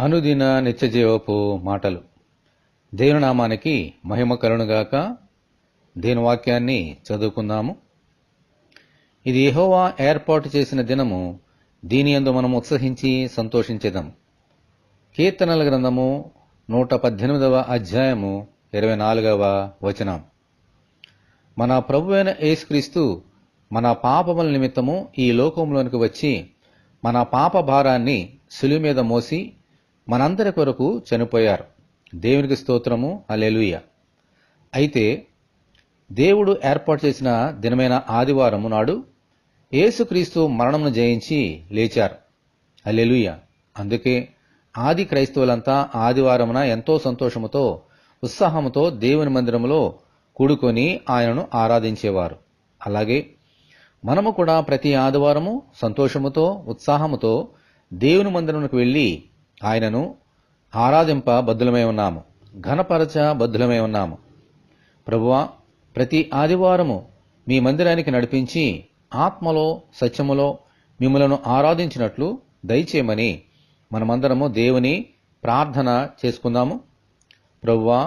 అనుదిన నిత్యజీవపు మాటలు. దేవుని నామానికి మహిమ కలుగునుగాక. దేవుని వాక్యాన్ని చదువుకుందాము. ఇది యెహోవా ఏర్పాటు చేసిన దినము, దీని యందు మనం ఉత్సహించి సంతోషించెదము. కీర్తనల గ్రంథము 118వ అధ్యాయము 24వ వచనం. మన ప్రభువైన యేసుక్రీస్తు మన పాపముల నిమిత్తము ఈ లోకంలోనికి వచ్చి మన పాప భారాన్ని శిలువ మీద మోసి మనందరి కొరకు చనిపోయారు. దేవునికి స్తోత్రము, హల్లెలూయా. అయితే దేవుడు ఏర్పాటు చేసిన దినమైన ఆదివారము నాడు యేసుక్రీస్తు మరణమును జయించి లేచారు. హల్లెలూయా. అందుకే ఆది క్రైస్తవులంతా ఆదివారమున ఎంతో సంతోషముతో ఉత్సాహముతో దేవుని మందిరములో కూడుకొని ఆయనను ఆరాధించేవారు. అలాగే మనము కూడా ప్రతి ఆదివారము సంతోషముతో ఉత్సాహముతో దేవుని మందిరమునకు వెళ్లి ఆయనను ఆరాధింప బద్ధులమై ఉన్నాము, ఘనపరచ బద్ధులమై ఉన్నాము. ప్రభువా, ప్రతి ఆదివారము మీ మందిరానికి నడిపించి ఆత్మలో సత్యములో మిమ్మలను ఆరాధించినట్లు దయచేయమని మనమందరము దేవుని ప్రార్థన చేసుకుందాము. ప్రభువా,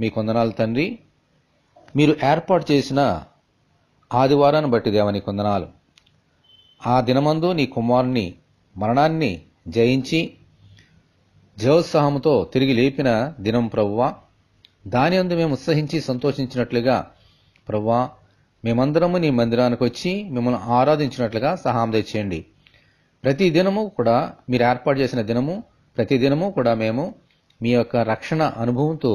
మీ కొందనాలు తండ్రి, మీరు ఏర్పాటు చేసిన ఆదివారాన్ని బట్టి దేవని కొందనాలు. ఆ దినమందు నీ కుమారుని మరణాన్ని జయించి జయోత్సాహముతో తిరిగి లేపిన దినం ప్రభువా, దాని అందు మేము ఉత్సహించి సంతోషించినట్లుగా ప్రభువా, మేమందరము నీ మందిరానికి వచ్చి మిమ్మల్ని ఆరాధించినట్లుగా సహాయం తెచ్చేయండి. ప్రతి దినము కూడా మీరు ఏర్పాటు చేసిన దినము, ప్రతి దినము కూడా మేము మీ యొక్క రక్షణ అనుభవంతో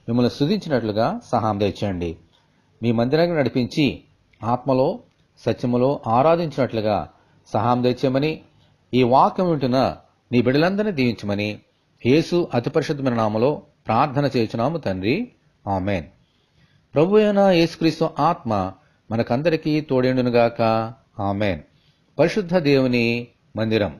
మిమ్మల్ని స్తుతించినట్లుగా సహాయం తెచ్చేయండి. మీ మందిరానికి నడిపించి ఆత్మలో సత్యములో ఆరాధించినట్లుగా సహాయం తెచ్చేయమని, ఈ వాక్యం వింటున్న నీ బిడ్డలందరినీ దీవించమని యేసు అతి పరిశుద్ధమైన నామములో ప్రార్థన చేయుచున్నాము తండ్రి, ఆమేన్. ప్రభు అయిన యేసుక్రీస్తు ఆత్మ మనకందరికీ తోడేండునుగాక, ఆమేన్. పరిశుద్ధ దేవుని మందిరం.